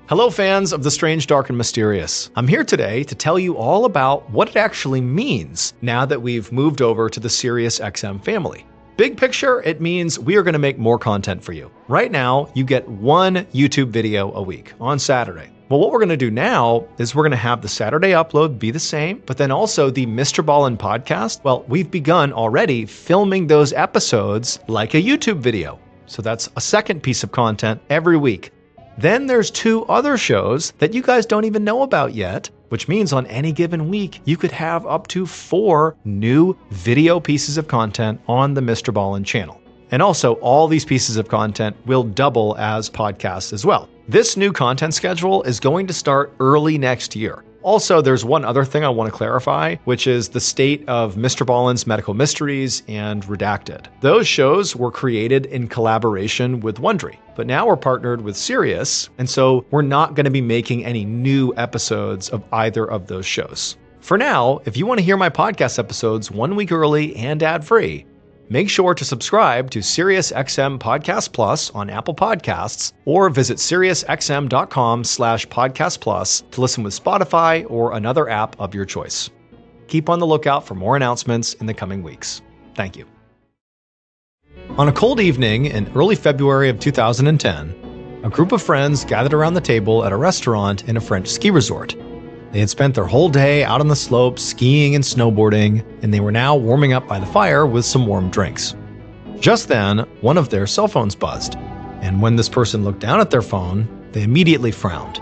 Hello fans of the strange, dark, and mysterious. I'm here today to tell you all about what it actually means now that we've moved over to the SiriusXM family. Big picture, it means we are going to make more content for you. Right now, you get one YouTube video a week on Saturday. Well, what we're going to do now is we're going to have the Saturday upload be the same, but then also the MrBallen's podcast. Well, we've begun already filming those episodes like a YouTube video. So that's a second piece of content every week. Then there's two other shows that you guys don't even know about yet, which means on any given week, you could have up to 4 new video pieces of content on the MrBallen's channel. And also, all these pieces of content will double as podcasts as well. This new content schedule is going to start early next year. Also, there's one other thing I want to clarify, which is the state of MrBallen's Medical Mysteries and Redacted. Those shows were created in collaboration with Wondery, but now we're partnered with Sirius, and so we're not going to be making any new episodes of either of those shows. For now, if you want to hear my podcast episodes 1 week early and ad-free, make sure to subscribe to SiriusXM Podcast Plus on Apple Podcasts or visit SiriusXM.com/Podcast Plus to listen with Spotify or another app of your choice. Keep on the lookout for more announcements in the coming weeks. Thank you. On a cold evening in early February of 2010, a group of friends gathered around the table at a restaurant in a French ski resort. They had spent their whole day out on the slopes skiing and snowboarding, and they were now warming up by the fire with some warm drinks. Just then, one of their cell phones buzzed, and when this person looked down at their phone, they immediately frowned.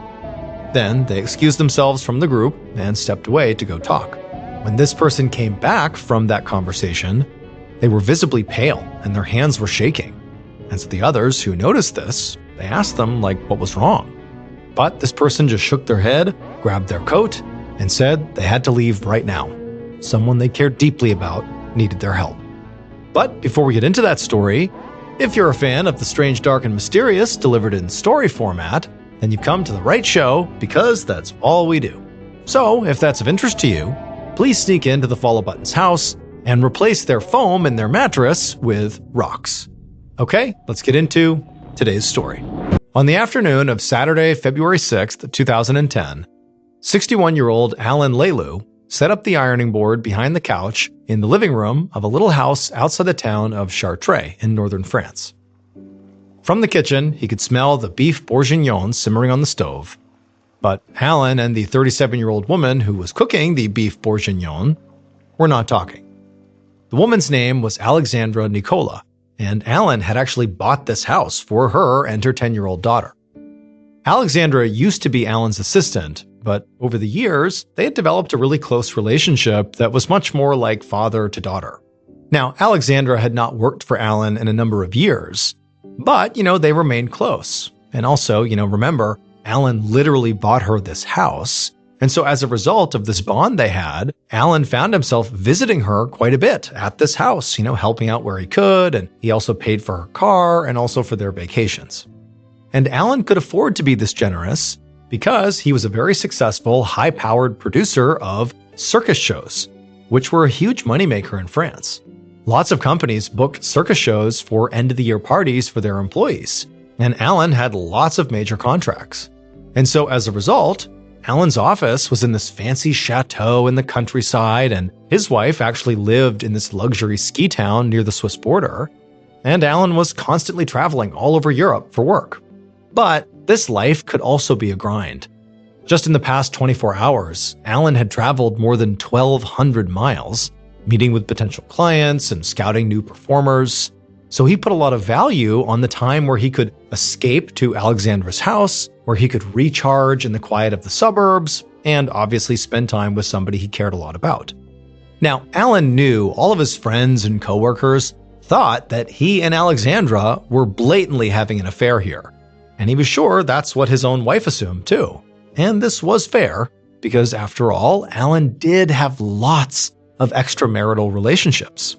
Then they excused themselves from the group and stepped away to go talk. When this person came back from that conversation, they were visibly pale and their hands were shaking. And so the others who noticed this, they asked them what was wrong. But this person just shook their head, grabbed their coat, and said they had to leave right now. Someone they cared deeply about needed their help. But before we get into that story, if you're a fan of the strange, dark, and mysterious delivered in story format, then you've come to the right show because that's all we do. So if that's of interest to you, please sneak into the Follow Button's house and replace their foam in their mattress with rocks. Okay, let's get into today's story. On the afternoon of Saturday, February 6th, 2010, 61-year-old Alan Lelou set up the ironing board behind the couch in the living room of a little house outside the town of Chartres in northern France. From the kitchen, he could smell the beef bourguignon simmering on the stove. But Alan and the 37-year-old woman who was cooking the beef bourguignon were not talking. The woman's name was Alexandra Nicola, and Alan had actually bought this house for her and her 10-year-old daughter. Alexandra used to be Alan's assistant, but over the years, they had developed a really close relationship that was much more like father to daughter. Now, Alexandra had not worked for Alan in a number of years, but, they remained close. And also, remember, Alan literally bought her this house. And so as a result of this bond they had, Alan found himself visiting her quite a bit at this house, helping out where he could, and he also paid for her car and also for their vacations. And Alan could afford to be this generous because he was a very successful, high-powered producer of circus shows, which were a huge moneymaker in France. Lots of companies booked circus shows for end-of-the-year parties for their employees, and Alan had lots of major contracts. And so as a result, Alan's office was in this fancy chateau in the countryside, and his wife actually lived in this luxury ski town near the Swiss border, and Alan was constantly traveling all over Europe for work. But this life could also be a grind. Just in the past 24 hours, Alan had traveled more than 1,200 miles, meeting with potential clients and scouting new performers. So he put a lot of value on the time where he could escape to Alexandra's house, where he could recharge in the quiet of the suburbs, and obviously spend time with somebody he cared a lot about. Now, Alan knew all of his friends and coworkers thought that he and Alexandra were blatantly having an affair here, and he was sure that's what his own wife assumed too. And this was fair, because after all, Alan did have lots of extramarital relationships.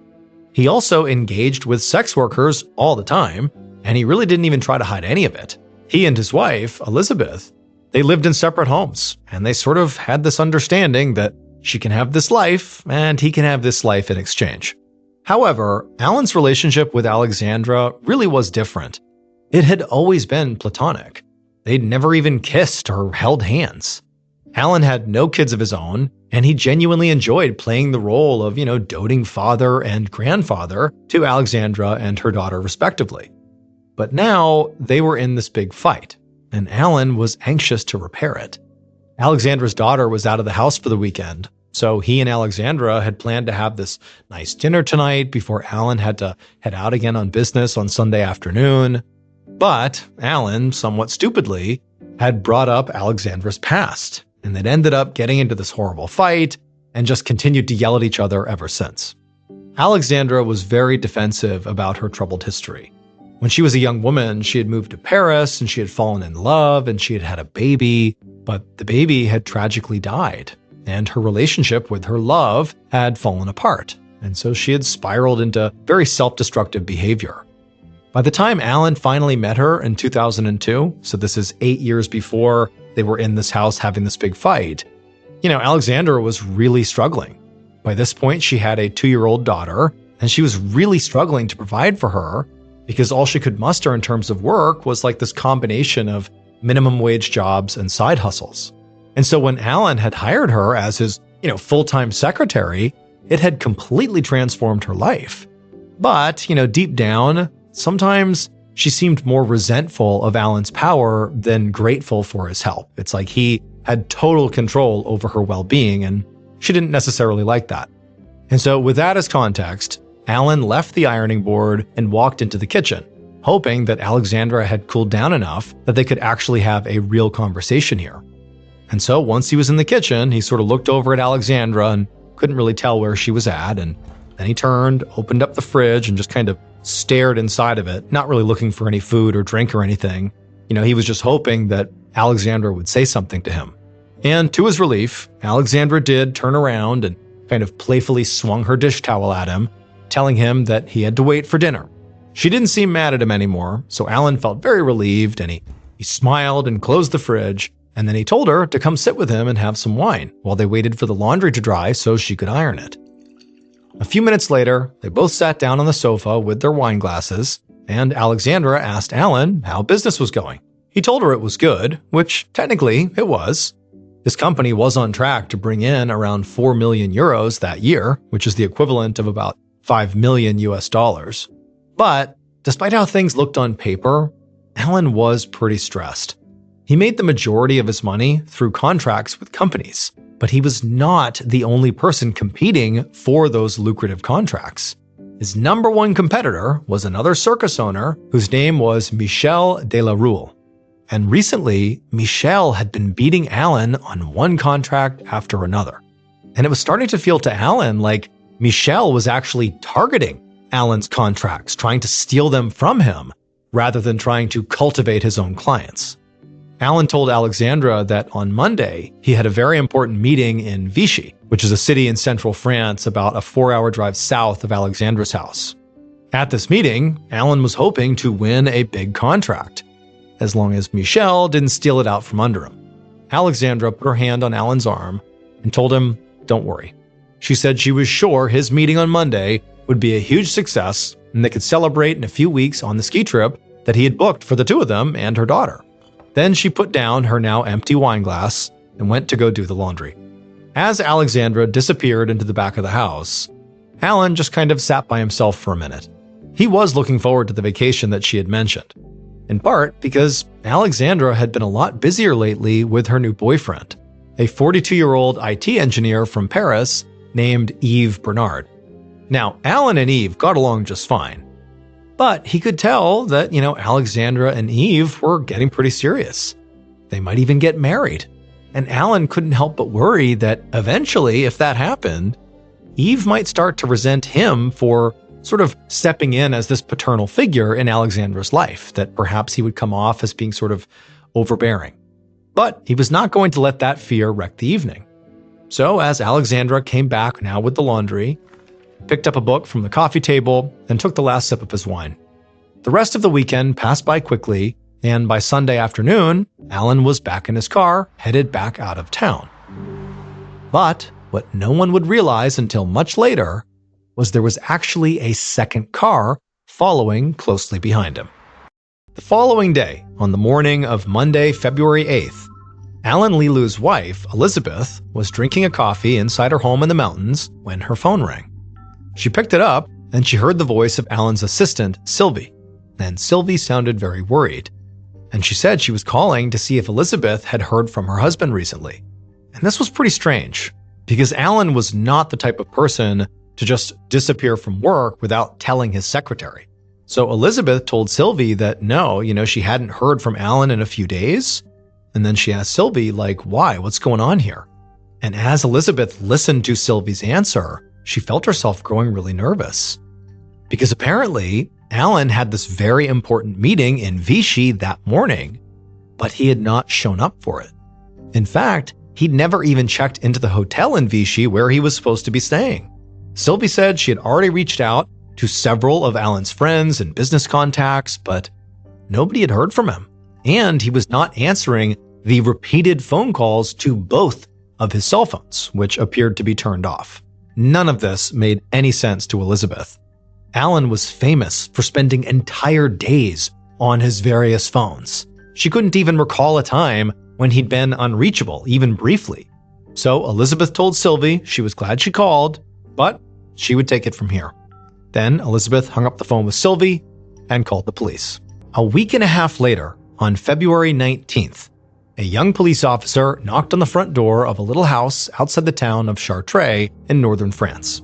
He also engaged with sex workers all the time, and he really didn't even try to hide any of it. He and his wife, Elizabeth, they lived in separate homes, and they sort of had this understanding that she can have this life, and he can have this life in exchange. However, Alan's relationship with Alexandra really was different. It had always been platonic. they'd never even kissed or held hands. Alan had no kids of his own, and he genuinely enjoyed playing the role of, doting father and grandfather to Alexandra and her daughter, respectively. But now they were in this big fight, and Alan was anxious to repair it. Alexandra's daughter was out of the house for the weekend, so he and Alexandra had planned to have this nice dinner tonight before Alan had to head out again on business on Sunday afternoon. But Alan, somewhat stupidly, had brought up Alexandra's past, and they'd ended up getting into this horrible fight and just continued to yell at each other ever since. Alexandra was very defensive about her troubled history. When she was a young woman, she had moved to Paris and she had fallen in love and she had had a baby, but the baby had tragically died, and her relationship with her love had fallen apart, and so she had spiraled into very self-destructive behavior. By the time Alan finally met her in 2002, so this is 8 years before they were in this house having this big fight, Alexandra was really struggling. By this point, she had a 2-year-old daughter, and she was really struggling to provide for her because all she could muster in terms of work was like this combination of minimum wage jobs and side hustles. And so when Alan had hired her as his, full-time secretary, it had completely transformed her life. But, deep down, sometimes she seemed more resentful of Alan's power than grateful for his help. It's like he had total control over her well-being, and she didn't necessarily like that. And so with that as context, Alan left the ironing board and walked into the kitchen, hoping that Alexandra had cooled down enough that they could actually have a real conversation here. And so once he was in the kitchen, he sort of looked over at Alexandra and couldn't really tell where she was at, and then he turned, opened up the fridge, and just kind of stared inside of it, not really looking for any food or drink or anything. He was just hoping that Alexandra would say something to him. And to his relief, Alexandra did turn around and kind of playfully swung her dish towel at him, telling him that he had to wait for dinner. She didn't seem mad at him anymore, so Alan felt very relieved, and he smiled and closed the fridge, and then he told her to come sit with him and have some wine while they waited for the laundry to dry so she could iron it. A few minutes later, they both sat down on the sofa with their wine glasses, and Alexandra asked Alan how business was going. He told her it was good, which technically it was. His company was on track to bring in around 4 million euros that year, which is the equivalent of about $5 million US. But despite how things looked on paper, Alan was pretty stressed. He made the majority of his money through contracts with companies, but he was not the only person competing for those lucrative contracts. His number one competitor was another circus owner whose name was Michel de la Rue. And recently, Michel had been beating Alan on one contract after another. And it was starting to feel to Alan like Michel was actually targeting Alan's contracts, trying to steal them from him, rather than trying to cultivate his own clients. Alan told Alexandra that on Monday, he had a very important meeting in Vichy, which is a city in central France about a 4-hour drive south of Alexandra's house. At this meeting, Alan was hoping to win a big contract, as long as Michel didn't steal it out from under him. Alexandra put her hand on Alan's arm and told him, "Don't worry." She said she was sure his meeting on Monday would be a huge success and they could celebrate in a few weeks on the ski trip that he had booked for the two of them and her daughter. Then she put down her now empty wine glass and went to go do the laundry. As Alexandra disappeared into the back of the house, Alan just kind of sat by himself for a minute. He was looking forward to the vacation that she had mentioned, in part because Alexandra had been a lot busier lately with her new boyfriend, a 42-year-old IT engineer from Paris named Yves Bernard. Now, Alan and Yves got along just fine, but he could tell that, Alexandra and Yves were getting pretty serious. They might even get married. And Alan couldn't help but worry that eventually, if that happened, Yves might start to resent him for sort of stepping in as this paternal figure in Alexandra's life, that perhaps he would come off as being sort of overbearing. But he was not going to let that fear wreck the evening. So as Alexandra came back now with the laundry, picked up a book from the coffee table, and took the last sip of his wine. The rest of the weekend passed by quickly, and by Sunday afternoon, Alan was back in his car, headed back out of town. But what no one would realize until much later was there was actually a second car following closely behind him. The following day, on the morning of Monday, February 8th, Alan Lilu's wife, Elizabeth, was drinking a coffee inside her home in the mountains when her phone rang. She picked it up and she heard the voice of Alan's assistant, Sylvie. And Sylvie sounded very worried. And she said she was calling to see if Elizabeth had heard from her husband recently. And this was pretty strange, because Alan was not the type of person to just disappear from work without telling his secretary. So Elizabeth told Sylvie that no, she hadn't heard from Alan in a few days. And then she asked Sylvie, why? What's going on here? And as Elizabeth listened to Sylvie's answer, she felt herself growing really nervous. Because apparently, Alan had this very important meeting in Vichy that morning, but he had not shown up for it. In fact, he'd never even checked into the hotel in Vichy where he was supposed to be staying. Sylvie said she had already reached out to several of Alan's friends and business contacts, but nobody had heard from him. And he was not answering the repeated phone calls to both of his cell phones, which appeared to be turned off. None of this made any sense to Elizabeth. Alan was famous for spending entire days on his various phones. She couldn't even recall a time when he'd been unreachable, even briefly. So Elizabeth told Sylvie she was glad she called, but she would take it from here. Then Elizabeth hung up the phone with Sylvie and called the police. A week and a half later, on February 19th, a young police officer knocked on the front door of a little house outside the town of Chartres in northern France.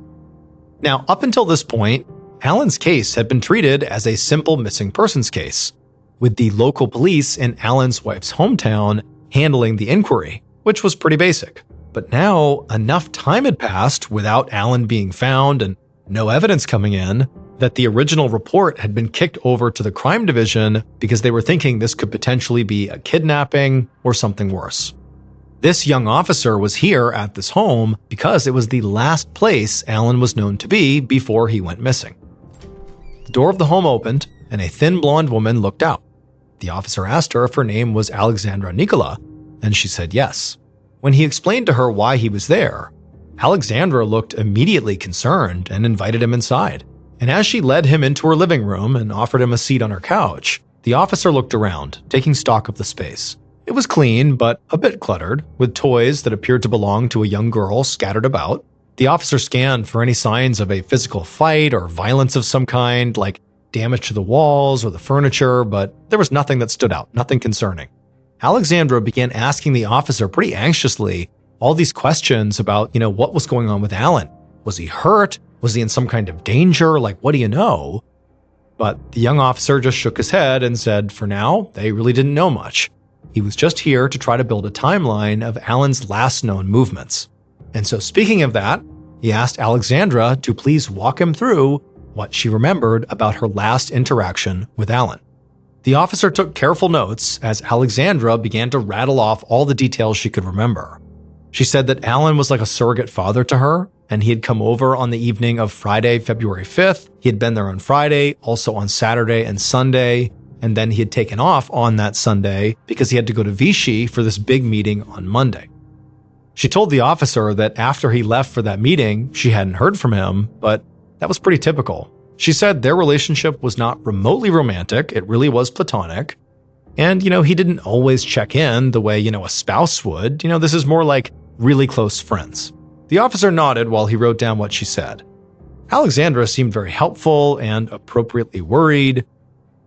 Now, up until this point, Alan's case had been treated as a simple missing persons case, with the local police in Alan's wife's hometown handling the inquiry, which was pretty basic. But now, enough time had passed without Alan being found and no evidence coming in that the original report had been kicked over to the crime division because they were thinking this could potentially be a kidnapping or something worse. This young officer was here at this home because it was the last place Alan was known to be before he went missing. The door of the home opened and a thin blonde woman looked out. The officer asked her if her name was Alexandra Nicola, and she said yes. When he explained to her why he was there, Alexandra looked immediately concerned and invited him inside. And as she led him into her living room and offered him a seat on her couch, the officer looked around, taking stock of the space. It was clean, but a bit cluttered, with toys that appeared to belong to a young girl scattered about. The officer scanned for any signs of a physical fight or violence of some kind, like damage to the walls or the furniture, but there was nothing that stood out, nothing concerning. Alexandra began asking the officer pretty anxiously all these questions about, what was going on with Alan. Was he hurt? Was he in some kind of danger? What do you know? But the young officer just shook his head and said, for now, they really didn't know much. He was just here to try to build a timeline of Alan's last known movements. And so speaking of that, he asked Alexandra to please walk him through what she remembered about her last interaction with Alan. The officer took careful notes as Alexandra began to rattle off all the details she could remember. She said that Alan was like a surrogate father to her, and he had come over on the evening of Friday, February 5th. He had been there on Friday, also on Saturday and Sunday, and then he had taken off on that Sunday because he had to go to Vichy for this big meeting on Monday. She told the officer that after he left for that meeting, she hadn't heard from him, but that was pretty typical. She said their relationship was not remotely romantic, it really was platonic. And, he didn't always check in the way, a spouse would. This is more like really close friends. The officer nodded while he wrote down what she said. Alexandra seemed very helpful and appropriately worried,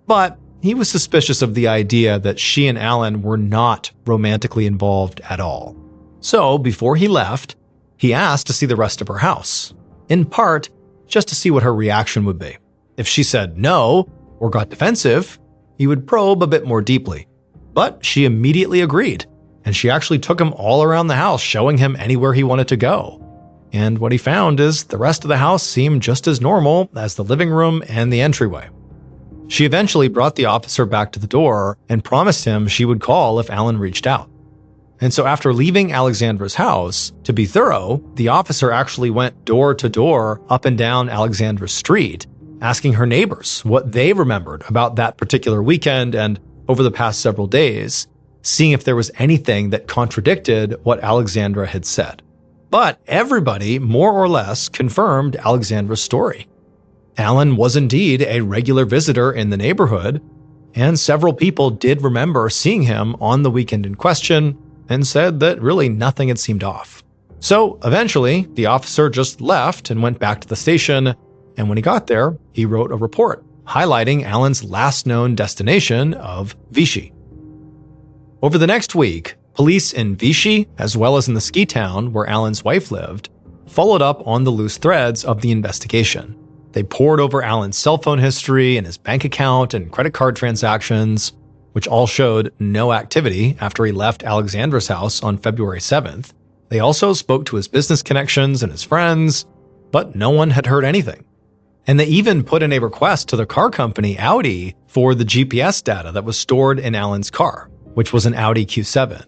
but he was suspicious of the idea that she and Alan were not romantically involved at all. So, before he left, he asked to see the rest of her house, in part just to see what her reaction would be. If she said no or got defensive, he would probe a bit more deeply. But she immediately agreed, and she actually took him all around the house, showing him anywhere he wanted to go. And what he found is the rest of the house seemed just as normal as the living room and the entryway. She eventually brought the officer back to the door and promised him she would call if Alan reached out. And so after leaving Alexandra's house, to be thorough, the officer actually went door to door up and down Alexandra's street, asking her neighbors what they remembered about that particular weekend and over the past several days, seeing if there was anything that contradicted what Alexandra had said. But everybody, more or less, confirmed Alexandra's story. Alan was indeed a regular visitor in the neighborhood, and several people did remember seeing him on the weekend in question and said that really nothing had seemed off. So eventually, the officer just left and went back to the station, and when he got there, he wrote a report highlighting Alan's last known destination of Vichy. Over the next week, police in Vichy, as well as in the ski town where Alan's wife lived, followed up on the loose threads of the investigation. They pored over Alan's cell phone history and his bank account and credit card transactions, which all showed no activity after he left Alexandra's house on February 7th. They also spoke to his business connections and his friends, but no one had heard anything. And they even put in a request to the car company Audi for the GPS data that was stored in Alan's car, which was an Audi Q7.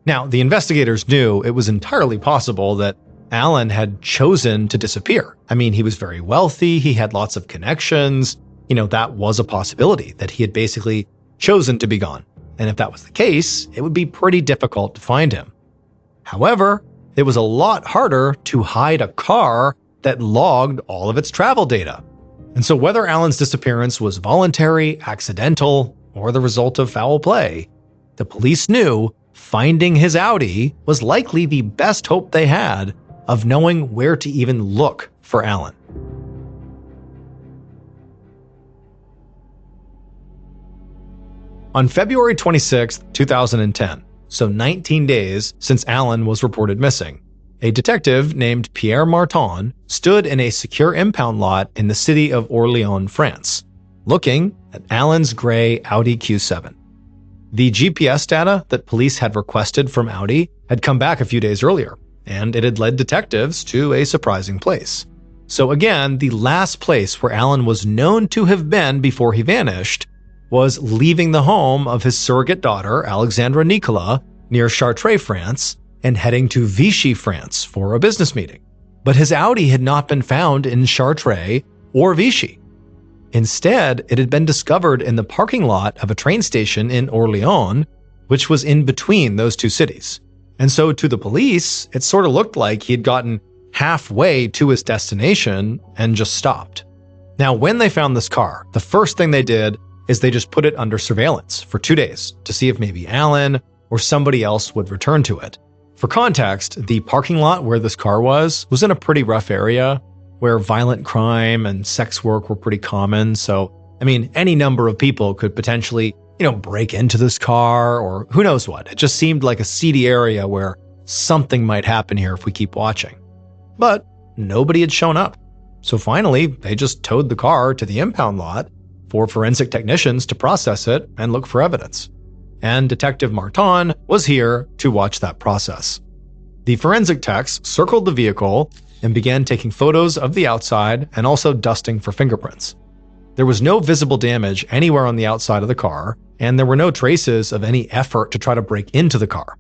Now, the investigators knew it was entirely possible that Alan had chosen to disappear. I mean, he was very wealthy, he had lots of connections. That was a possibility, that he had basically chosen to be gone. And if that was the case, it would be pretty difficult to find him. However, it was a lot harder to hide a car that logged all of its travel data. And so whether Alan's disappearance was voluntary, accidental, or the result of foul play, the police knew finding his Audi was likely the best hope they had of knowing where to even look for Alan. On February 26, 2010, so 19 days since Alan was reported missing, a detective named Pierre Martin stood in a secure impound lot in the city of Orléans, France, looking at Alan's gray Audi Q7. The GPS data that police had requested from Audi had come back a few days earlier, and it had led detectives to a surprising place. So again, the last place where Alan was known to have been before he vanished was leaving the home of his surrogate daughter, Alexandra Nicolas, near Chartres, France, and heading to Vichy, France for a business meeting. But his Audi had not been found in Chartres or Vichy. Instead, it had been discovered in the parking lot of a train station in Orléans, which was in between those two cities. And so to the police, it sort of looked like he had gotten halfway to his destination and just stopped. Now, when they found this car, the first thing they did is they just put it under surveillance for 2 days to see if maybe Alan or somebody else would return to it. For context, the parking lot where this car was in a pretty rough area where violent crime and sex work were pretty common. So, any number of people could potentially, break into this car or who knows what. It just seemed like a seedy area where something might happen here if we keep watching. But nobody had shown up. So finally, they just towed the car to the impound lot for forensic technicians to process it and look for evidence. And Detective Martin was here to watch that process. The forensic techs circled the vehicle and began taking photos of the outside and also dusting for fingerprints. There was no visible damage anywhere on the outside of the car, and there were no traces of any effort to try to break into the car.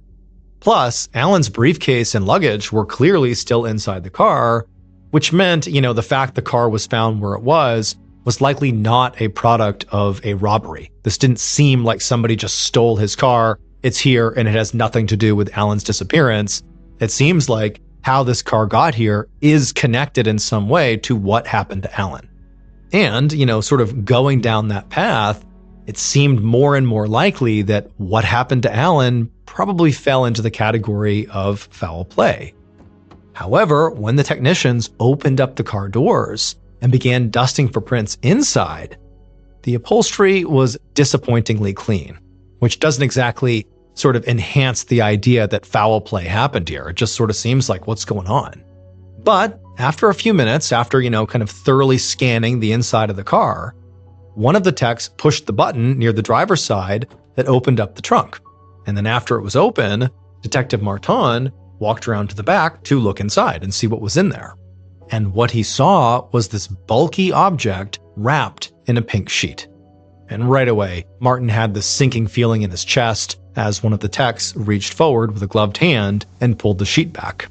Plus, Alan's briefcase and luggage were clearly still inside the car, which meant, the fact the car was found where it was likely not a product of a robbery. This didn't seem like somebody just stole his car. It's here and it has nothing to do with Alan's disappearance. It seems like how this car got here is connected in some way to what happened to Alan. And, sort of going down that path, it seemed more and more likely that what happened to Alan probably fell into the category of foul play. However, when the technicians opened up the car doors and began dusting for prints inside, the upholstery was disappointingly clean, which doesn't exactly sort of enhance the idea that foul play happened here. It just sort of seems like what's going on. But after a few minutes, after, kind of thoroughly scanning the inside of the car, one of the techs pushed the button near the driver's side that opened up the trunk. And then after it was open, Detective Martin walked around to the back to look inside and see what was in there. And what he saw was this bulky object wrapped in a pink sheet. And right away, Martin had this sinking feeling in his chest as one of the techs reached forward with a gloved hand and pulled the sheet back.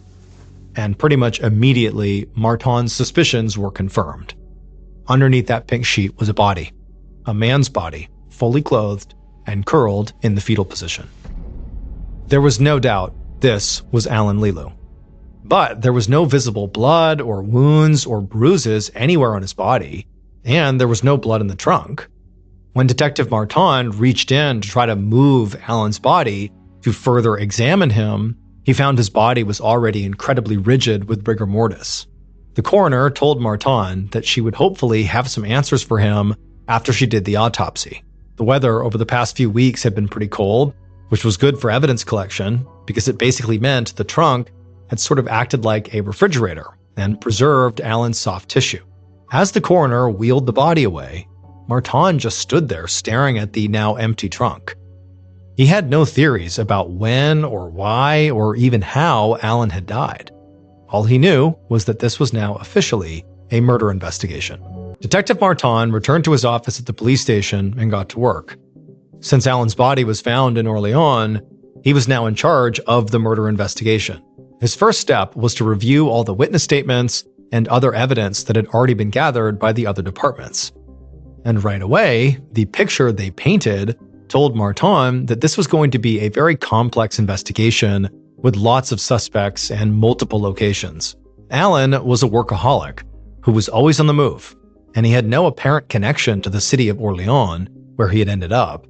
And pretty much immediately, Martin's suspicions were confirmed. Underneath that pink sheet was a body, a man's body, fully clothed and curled in the fetal position. There was no doubt this was Alan Lilu. But there was no visible blood or wounds or bruises anywhere on his body, and there was no blood in the trunk. When Detective Martin reached in to try to move Alan's body to further examine him, he found his body was already incredibly rigid with rigor mortis. The coroner told Martin that she would hopefully have some answers for him after she did the autopsy. The weather over the past few weeks had been pretty cold, which was good for evidence collection because it basically meant the trunk had sort of acted like a refrigerator and preserved Alan's soft tissue. As the coroner wheeled the body away, Martin just stood there staring at the now empty trunk. He had no theories about when or why or even how Alan had died. All he knew was that this was now officially a murder investigation. Detective Martin returned to his office at the police station and got to work. Since Alan's body was found in Orléans, he was now in charge of the murder investigation. His first step was to review all the witness statements and other evidence that had already been gathered by the other departments. And right away, the picture they painted told Martin that this was going to be a very complex investigation with lots of suspects and multiple locations. Alan was a workaholic who was always on the move, and he had no apparent connection to the city of Orléans, where he had ended up.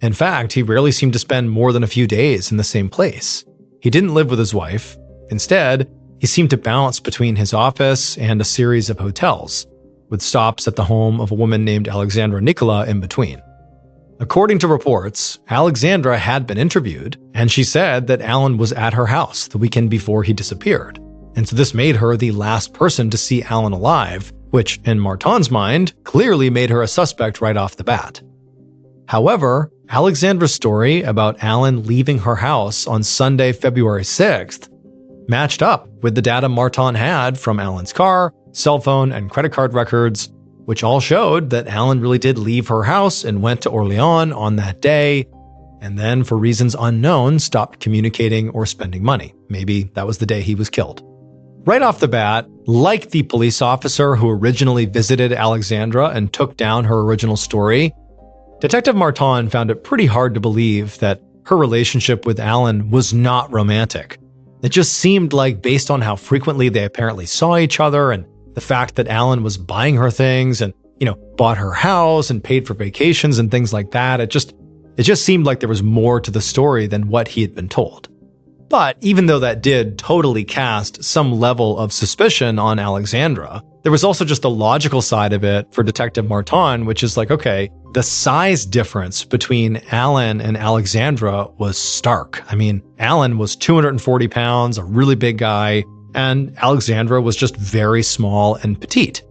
In fact, he rarely seemed to spend more than a few days in the same place. He didn't live with his wife. Instead, he seemed to bounce between his office and a series of hotels, with stops at the home of a woman named Alexandra Nicola in between. According to reports, Alexandra had been interviewed, and she said that Alan was at her house the weekend before he disappeared. And so this made her the last person to see Alan alive, which, in Martin's mind, clearly made her a suspect right off the bat. However, Alexandra's story about Alan leaving her house on Sunday, February 6th, matched up with the data Martin had from Alan's car, cell phone, and credit card records, which all showed that Alan really did leave her house and went to Orléans on that day, and then, for reasons unknown, stopped communicating or spending money. Maybe that was the day he was killed. Right off the bat, like the police officer who originally visited Alexandra and took down her original story, Detective Martin found it pretty hard to believe that her relationship with Alan was not romantic. It just seemed like, based on how frequently they apparently saw each other and the fact that Alan was buying her things and, bought her house and paid for vacations and things like that, it just seemed like there was more to the story than what he had been told. But even though that did totally cast some level of suspicion on Alexandra, there was also just the logical side of it for Detective Martin, which is like, okay, the size difference between Alan and Alexandra was stark. I mean, Alan was 240 pounds, a really big guy, and Alexandra was just very small and petite.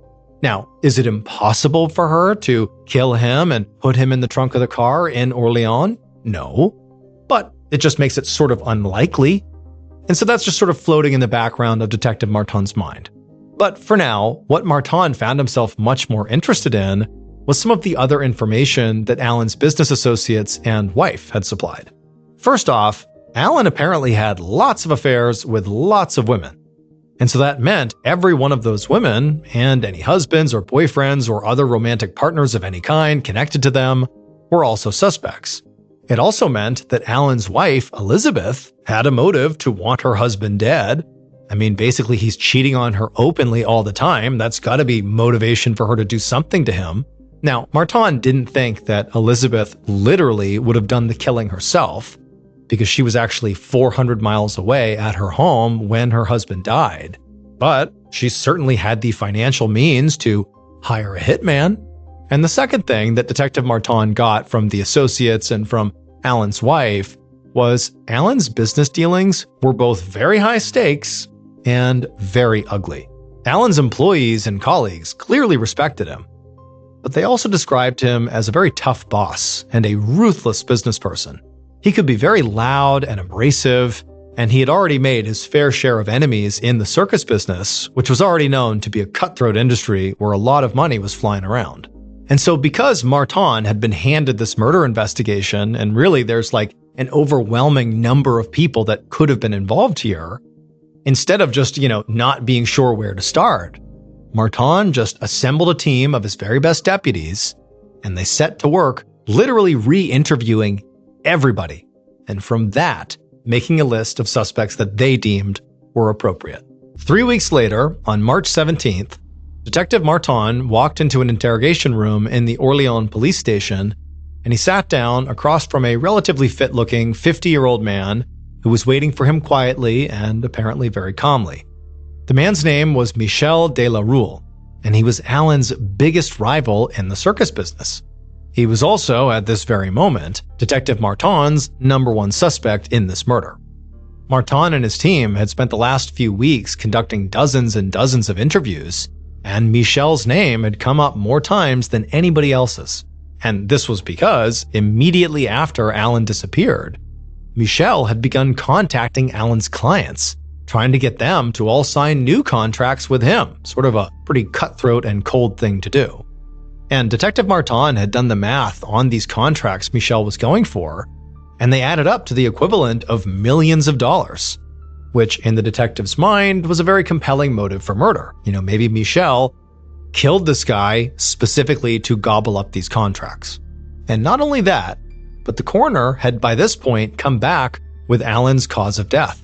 Now, is it impossible for her to kill him and put him in the trunk of the car in Orléans? No. But it just makes it sort of unlikely. And so that's just sort of floating in the background of Detective Martin's mind. But for now, what Martin found himself much more interested in was some of the other information that Alan's business associates and wife had supplied. First off, Alan apparently had lots of affairs with lots of women. And so that meant every one of those women, and any husbands or boyfriends or other romantic partners of any kind connected to them, were also suspects. It also meant that Alan's wife, Elizabeth, had a motive to want her husband dead. I mean, basically, he's cheating on her openly all the time. That's got to be motivation for her to do something to him. Now, Martin didn't think that Elizabeth literally would have done the killing herself, because she was actually 400 miles away at her home when her husband died. But she certainly had the financial means to hire a hitman. And the second thing that Detective Martin got from the associates and from Alan's wife was Alan's business dealings were both very high stakes and very ugly. Alan's employees and colleagues clearly respected him, but they also described him as a very tough boss and a ruthless business person. He could be very loud and abrasive, and he had already made his fair share of enemies in the circus business, which was already known to be a cutthroat industry where a lot of money was flying around. And so because Martin had been handed this murder investigation, and really there's like an overwhelming number of people that could have been involved here, instead of just, not being sure where to start, Martin just assembled a team of his very best deputies, and they set to work literally re-interviewing everybody, and from that, making a list of suspects that they deemed were appropriate. 3 weeks later, on March 17th, Detective Martin walked into an interrogation room in the Orléans police station, and he sat down across from a relatively fit-looking 50-year-old man who was waiting for him quietly and apparently very calmly. The man's name was Michel de la Rue, and he was Alan's biggest rival in the circus business. He was also, at this very moment, Detective Martin's #1 suspect in this murder. Martin and his team had spent the last few weeks conducting dozens and dozens of interviews, and Michel's name had come up more times than anybody else's. And this was because, immediately after Alan disappeared, Michel had begun contacting Alan's clients, trying to get them to all sign new contracts with him, sort of a pretty cutthroat and cold thing to do. And Detective Martin had done the math on these contracts Michel was going for, and they added up to the equivalent of millions of dollars, which in the detective's mind was a very compelling motive for murder. Maybe Michel killed this guy specifically to gobble up these contracts. And not only that, but the coroner had by this point come back with Alan's cause of death.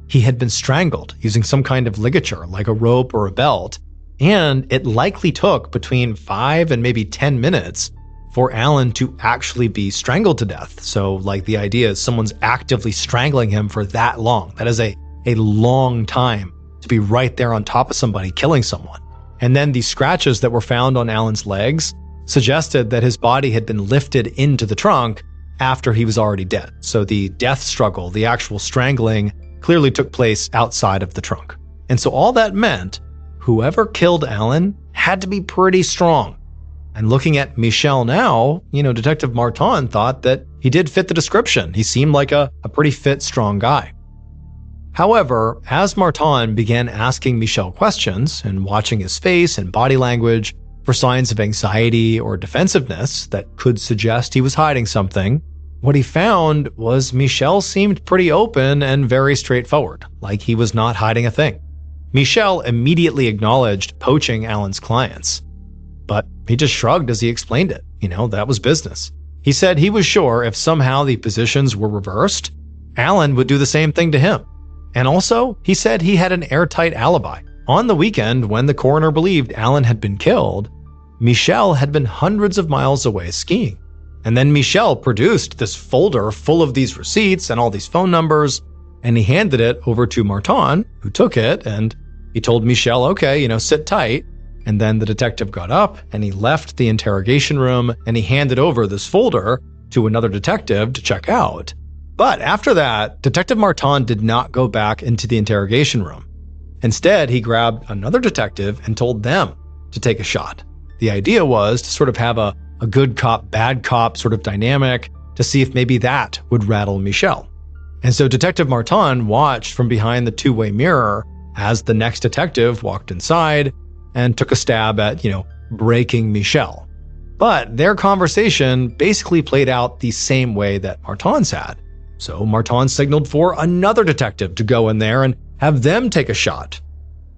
He had been strangled using some kind of ligature, like a rope or a belt, and it likely took between 5 and maybe 10 minutes for Alan to actually be strangled to death. So the idea is someone's actively strangling him for that long. That is a long time to be right there on top of somebody killing someone. And then the scratches that were found on Alan's legs suggested that his body had been lifted into the trunk after he was already dead. So the death struggle, the actual strangling, clearly took place outside of the trunk. And so all that meant whoever killed Alan had to be pretty strong. And looking at Michel now, Detective Martin thought that he did fit the description. He seemed like a pretty fit, strong guy. However, as Martin began asking Michel questions and watching his face and body language for signs of anxiety or defensiveness that could suggest he was hiding something, what he found was Michel seemed pretty open and very straightforward, like he was not hiding a thing. Michel immediately acknowledged poaching Alan's clients, but he just shrugged as he explained it. That was business. He said he was sure if somehow the positions were reversed, Alan would do the same thing to him. And also, he said he had an airtight alibi. On the weekend, when the coroner believed Alan had been killed, Michel had been hundreds of miles away skiing. And then Michel produced this folder full of these receipts and all these phone numbers, and he handed it over to Martin, who took it, and he told Michel, okay, sit tight. And then the detective got up and he left the interrogation room and he handed over this folder to another detective to check out. But after that, Detective Martin did not go back into the interrogation room. Instead, he grabbed another detective and told them to take a shot. The idea was to sort of have a good cop, bad cop sort of dynamic to see if maybe that would rattle Michel. And so Detective Martin watched from behind the two-way mirror as the next detective walked inside and took a stab at, breaking Michel. But their conversation basically played out the same way that Martin's had. So Martin signaled for another detective to go in there and have them take a shot.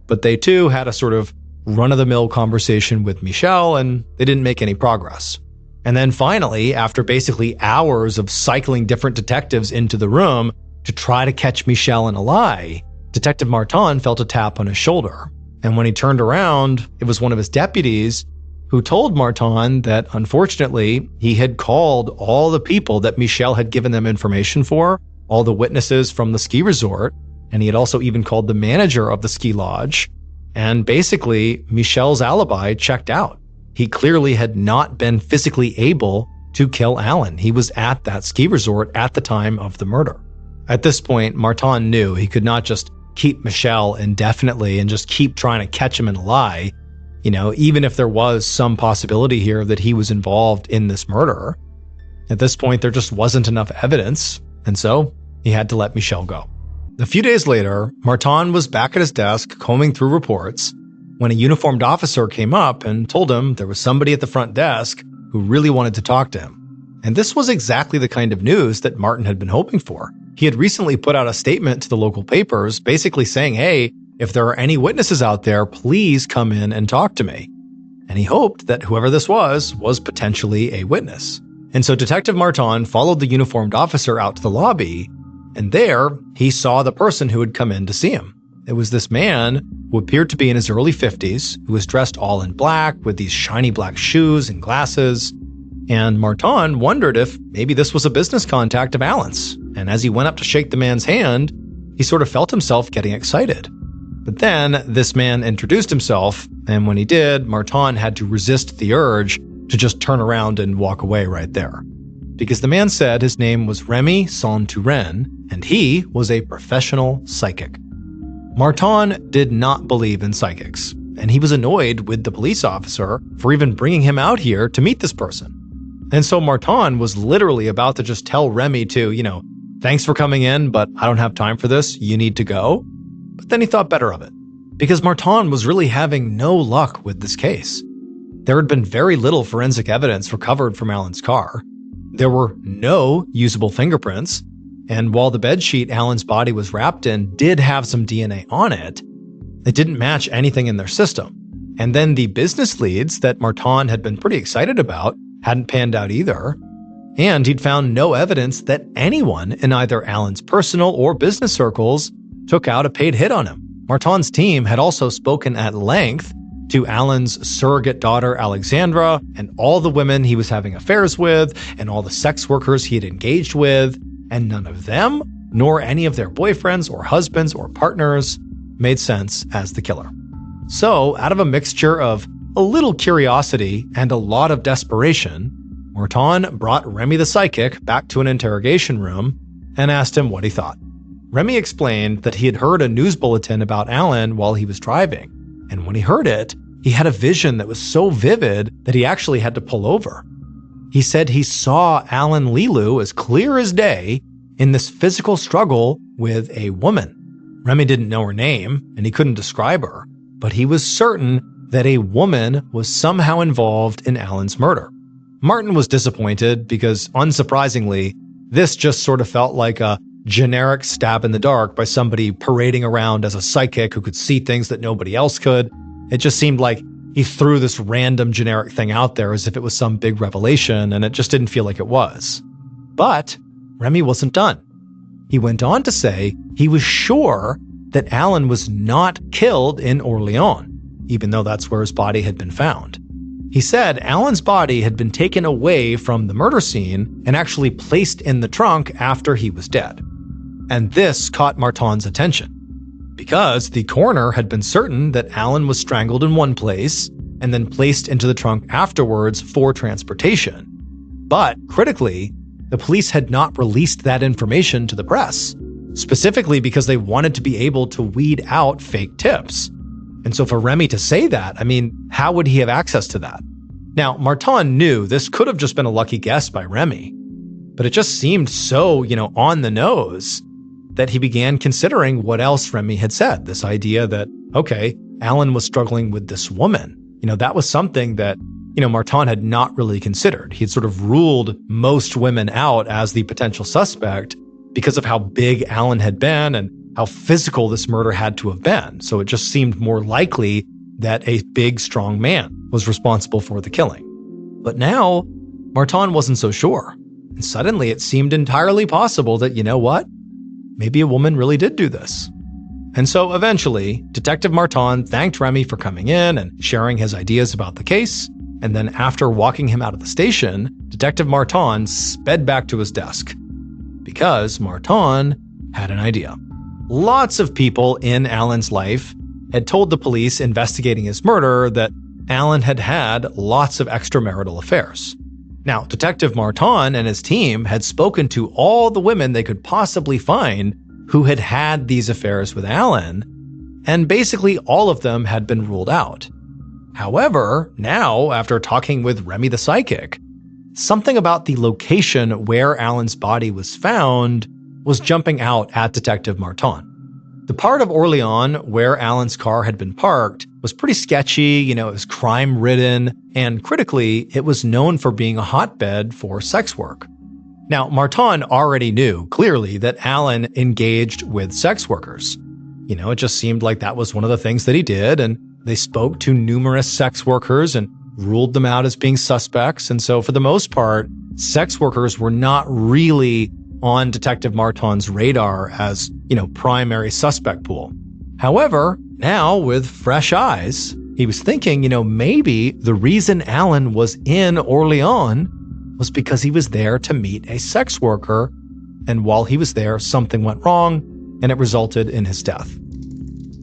But they too had a sort of run-of-the-mill conversation with Michel, and they didn't make any progress. And then finally, after basically hours of cycling different detectives into the room to try to catch Michel in a lie, Detective Martin felt a tap on his shoulder. And when he turned around, it was one of his deputies who told Martin that unfortunately he had called all the people that Michel had given them information for, all the witnesses from the ski resort, and he had also even called the manager of the ski lodge. And basically, Michel's alibi checked out. He clearly had not been physically able to kill Alan. He was at that ski resort at the time of the murder. At this point, Martin knew he could not just keep Michel indefinitely and just keep trying to catch him in a lie. Even if there was some possibility here that he was involved in this murder, at this point, there just wasn't enough evidence. And so he had to let Michel go. A few days later, Martin was back at his desk combing through reports when a uniformed officer came up and told him there was somebody at the front desk who really wanted to talk to him. And this was exactly the kind of news that Martin had been hoping for. He had recently put out a statement to the local papers basically saying, hey, if there are any witnesses out there, please come in and talk to me. And he hoped that whoever this was potentially a witness. And so Detective Martin followed the uniformed officer out to the lobby, and there he saw the person who had come in to see him. it was this man who appeared to be in his early 50s, who was dressed all in black with these shiny black shoes and glasses. And Martin wondered if maybe this was a business contact of Alan's. And as he went up to shake the man's hand, he sort of felt himself getting excited. But then this man introduced himself, and when he did, Martin had to resist the urge to just turn around and walk away right there. Because the man said his name was Remy Saint-Touren, and he was a professional psychic. Martin did not believe in psychics, and he was annoyed with the police officer for even bringing him out here to meet this person. And so Martin was literally about to just tell Remy to, thanks for coming in, but I don't have time for this, you need to go. But then he thought better of it, because Martin was really having no luck with this case. There had been very little forensic evidence recovered from Alan's car. There were no usable fingerprints, and while the bedsheet Alan's body was wrapped in did have some DNA on it, it didn't match anything in their system. And then the business leads that Martin had been pretty excited about hadn't panned out either, and he'd found no evidence that anyone in either Alan's personal or business circles took out a paid hit on him. Martin's team had also spoken at length to Alan's surrogate daughter Alexandra and all the women he was having affairs with and all the sex workers he had engaged with, and none of them, nor any of their boyfriends or husbands or partners, made sense as the killer. So, out of a mixture of a little curiosity and a lot of desperation, Martin brought Remy the psychic back to an interrogation room and asked him what he thought. Remy explained that he had heard a news bulletin about Alan while he was driving, and when he heard it, he had a vision that was so vivid that he actually had to pull over. He said he saw Alan Lilu as clear as day in this physical struggle with a woman. Remy didn't know her name, and he couldn't describe her, but he was certain that a woman was somehow involved in Alan's murder. Martin was disappointed because, unsurprisingly, this just sort of felt like a generic stab in the dark by somebody parading around as a psychic who could see things that nobody else could. It just seemed like he threw this random generic thing out there as if it was some big revelation, and it just didn't feel like it was. But Remy wasn't done. He went on to say he was sure that Alan was not killed in Orléans, even though that's where his body had been found. He said Alan's body had been taken away from the murder scene and actually placed in the trunk after he was dead. And this caught Martin's attention, because the coroner had been certain that Alan was strangled in one place and then placed into the trunk afterwards for transportation. But critically, the police had not released that information to the press, specifically because they wanted to be able to weed out fake tips. And so for Remy to say that, how would he have access to that? Now, Martin knew this could have just been a lucky guess by Remy, but it just seemed so, on the nose that he began considering what else Remy had said. This idea that, okay, Alan was struggling with this woman. That was something that, Martin had not really considered. He'd sort of ruled most women out as the potential suspect because of how big Alan had been and how physical this murder had to have been. So it just seemed more likely that a big, strong man was responsible for the killing. But now, Martin wasn't so sure. And suddenly it seemed entirely possible that, maybe a woman really did do this. And so eventually, Detective Martin thanked Remy for coming in and sharing his ideas about the case. And then after walking him out of the station, Detective Martin sped back to his desk, because Martin had an idea. Lots of people in Alan's life had told the police investigating his murder that Alan had had lots of extramarital affairs. Now, Detective Martin and his team had spoken to all the women they could possibly find who had had these affairs with Alan, and basically all of them had been ruled out. However, now, after talking with Remy the psychic, something about the location where Alan's body was found was jumping out at Detective Martin. The part of Orléans where Alan's car had been parked was pretty sketchy, it was crime-ridden, and critically, it was known for being a hotbed for sex work. Now, Martin already knew, clearly, that Alan engaged with sex workers. It just seemed like that was one of the things that he did, and they spoke to numerous sex workers and ruled them out as being suspects, and so for the most part, sex workers were not really on Detective Martin's radar as, primary suspect pool. However, now with fresh eyes, he was thinking, maybe the reason Alan was in Orleans was because he was there to meet a sex worker, and while he was there, something went wrong, and it resulted in his death.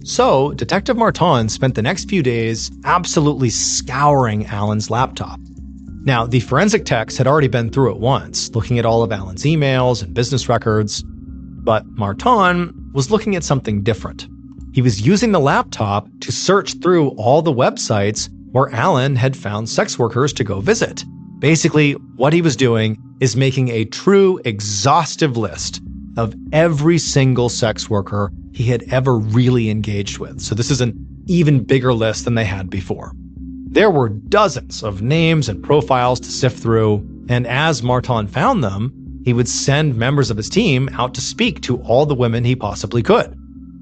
So, Detective Martin spent the next few days absolutely scouring Alan's laptop. Now, the forensic techs had already been through it once, looking at all of Alan's emails and business records, but Martin was looking at something different. He was using the laptop to search through all the websites where Alan had found sex workers to go visit. Basically, what he was doing is making a true exhaustive list of every single sex worker he had ever really engaged with. So this is an even bigger list than they had before. There were dozens of names and profiles to sift through, and as Martin found them, he would send members of his team out to speak to all the women he possibly could.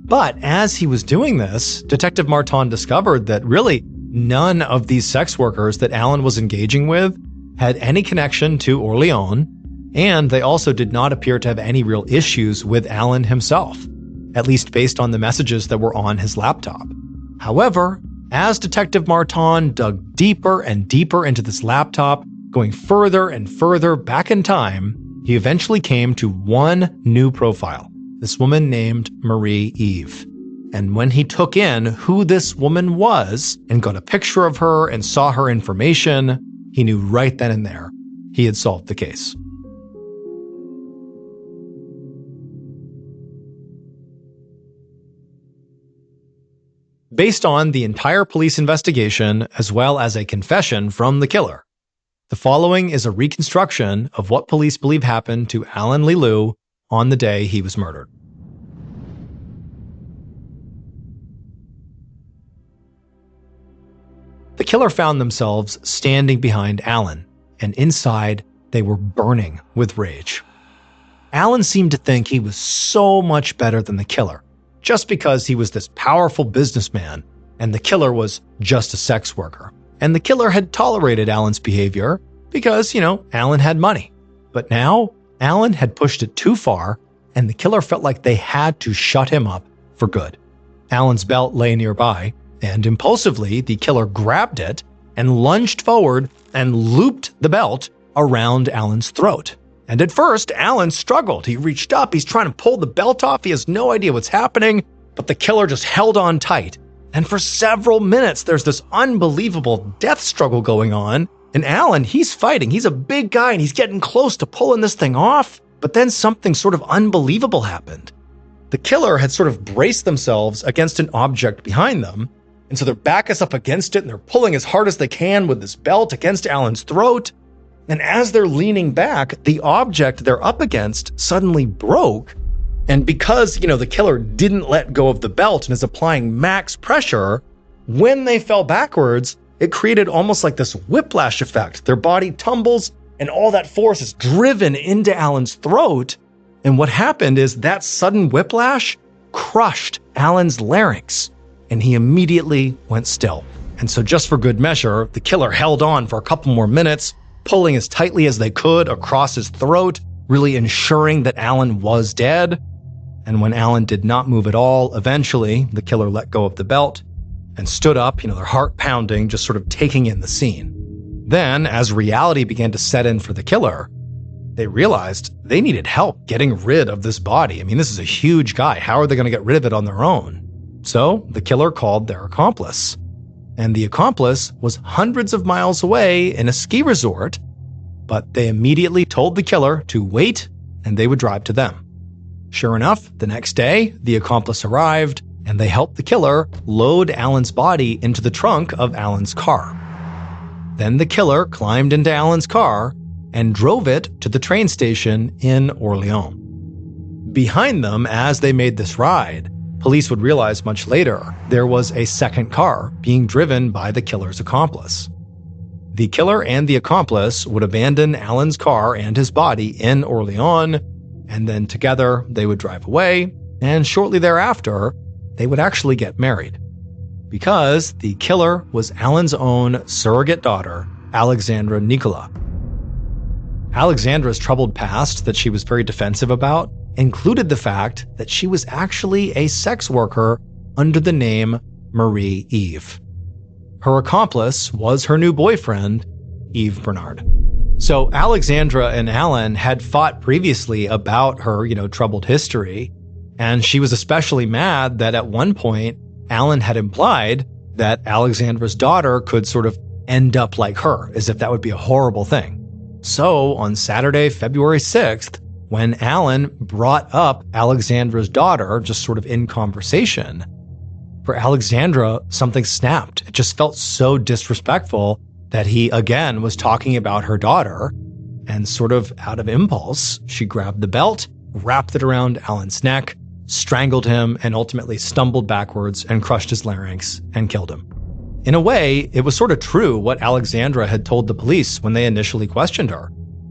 But as he was doing this, Detective Martin discovered that really none of these sex workers that Alan was engaging with had any connection to Orleans, and they also did not appear to have any real issues with Alan himself, at least based on the messages that were on his laptop. However, as Detective Martin dug deeper and deeper into this laptop, going further and further back in time, he eventually came to one new profile, this woman named Marie Eve. And when he took in who this woman was and got a picture of her and saw her information, he knew right then and there he had solved the case. Based on the entire police investigation as well as a confession from the killer, the following is a reconstruction of what police believe happened to Alan Leloup on the day he was murdered. The killer found themselves standing behind Alan, and inside they were burning with rage. Alan seemed to think he was so much better than the killer, just because he was this powerful businessman, and the killer was just a sex worker. And the killer had tolerated Alan's behavior because, Alan had money. But now, Alan had pushed it too far, and the killer felt like they had to shut him up for good. Alan's belt lay nearby, and impulsively, the killer grabbed it and lunged forward and looped the belt around Alan's throat. And at first, Alan struggled. He reached up, he's trying to pull the belt off, he has no idea what's happening, but the killer just held on tight. And for several minutes, there's this unbelievable death struggle going on, and Alan, he's fighting. He's a big guy, and he's getting close to pulling this thing off, but then something sort of unbelievable happened. The killer had sort of braced themselves against an object behind them, and so their back is up against it, and they're pulling as hard as they can with this belt against Alan's throat. And as they're leaning back, the object they're up against suddenly broke. And because, the killer didn't let go of the belt and is applying max pressure, when they fell backwards, it created almost like this whiplash effect. Their body tumbles, and all that force is driven into Alan's throat. And what happened is that sudden whiplash crushed Alan's larynx, and he immediately went still. And so just for good measure, the killer held on for a couple more minutes, pulling as tightly as they could across his throat, really ensuring that Alan was dead. And when Alan did not move at all, eventually the killer let go of the belt and stood up, their heart pounding, just sort of taking in the scene. Then, as reality began to set in for the killer, they realized they needed help getting rid of this body. This is a huge guy. How are they going to get rid of it on their own? So the killer called their accomplice. And the accomplice was hundreds of miles away in a ski resort, but they immediately told the killer to wait and they would drive to them. Sure enough, the next day, the accomplice arrived and they helped the killer load Alan's body into the trunk of Alan's car. Then the killer climbed into Alan's car and drove it to the train station in Orleans. Behind them, as they made this ride, police would realize much later there was a second car being driven by the killer's accomplice. The killer and the accomplice would abandon Alan's car and his body in Orleans, and then together they would drive away, and shortly thereafter, they would actually get married. Because the killer was Alan's own surrogate daughter, Alexandra Nicola. Alexandra's troubled past that she was very defensive about included the fact that she was actually a sex worker under the name Marie Eve. Her accomplice was her new boyfriend, Yves Bernard. So Alexandra and Alan had fought previously about her, troubled history, and she was especially mad that at one point, Alan had implied that Alexandra's daughter could sort of end up like her, as if that would be a horrible thing. So on Saturday, February 6th, when Alan brought up Alexandra's daughter, just sort of in conversation, for Alexandra, something snapped. It just felt so disrespectful that he, again, was talking about her daughter, and sort of out of impulse, she grabbed the belt, wrapped it around Alan's neck, strangled him, and ultimately stumbled backwards and crushed his larynx and killed him. In a way, it was sort of true what Alexandra had told the police when they initially questioned her,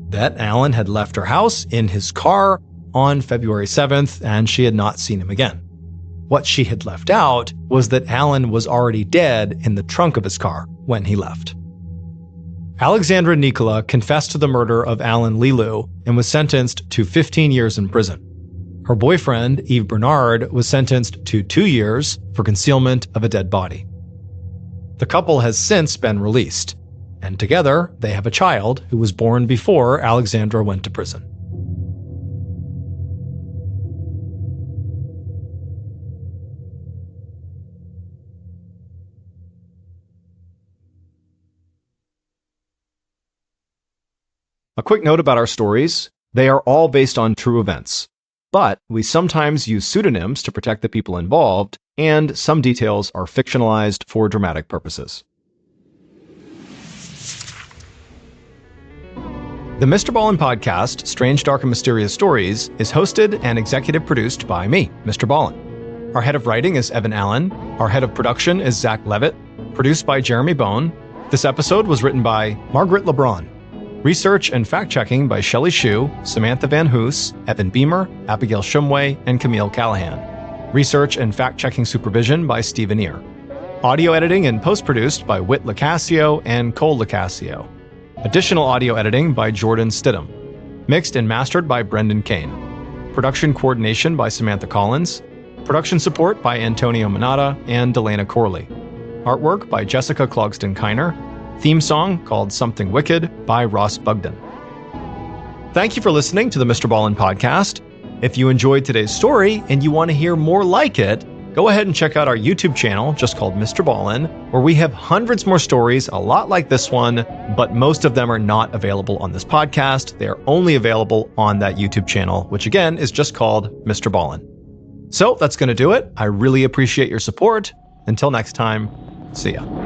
that Alan had left her house in his car on February 7th, and she had not seen him again. What she had left out was that Alan was already dead in the trunk of his car when he left. Alexandra Nicola confessed to the murder of Alan Lilu and was sentenced to 15 years in prison. Her boyfriend, Yves Bernard, was sentenced to 2 years for concealment of a dead body. The couple has since been released, and together they have a child who was born before Alexandra went to prison. A quick note about our stories: they are all based on true events, but we sometimes use pseudonyms to protect the people involved, and some details are fictionalized for dramatic purposes. The Mr. Ballin podcast, Strange, Dark, and Mysterious Stories, is hosted and executive produced by me, Mr. Ballin. Our head of writing is Evan Allen. Our head of production is Zach Levitt. Produced by Jeremy Bone. This episode was written by Margaret LeBron. Research and fact-checking by Shelley Shue, Samantha Van Hoos, Evan Beamer, Abigail Shumway, and Camille Callahan. Research and fact-checking supervision by Stephen Ear. Audio editing and post-produced by Whit Lacasio and Cole Lacasio. Additional audio editing by Jordan Stidham. Mixed and mastered by Brendan Kane. Production coordination by Samantha Collins. Production support by Antonio Manata and Delana Corley. Artwork by Jessica Clogston-Kiner. Theme song called Something Wicked by Ross Bugden. Thank you for listening to the Mr. Ballin podcast. If you enjoyed today's story and you want to hear more like it, go ahead and check out our YouTube channel, just called Mr. Ballin, where we have hundreds more stories, a lot like this one, but most of them are not available on this podcast. They are only available on that YouTube channel, which again is just called Mr. Ballin. So that's going to do it. I really appreciate your support. Until next time, see ya.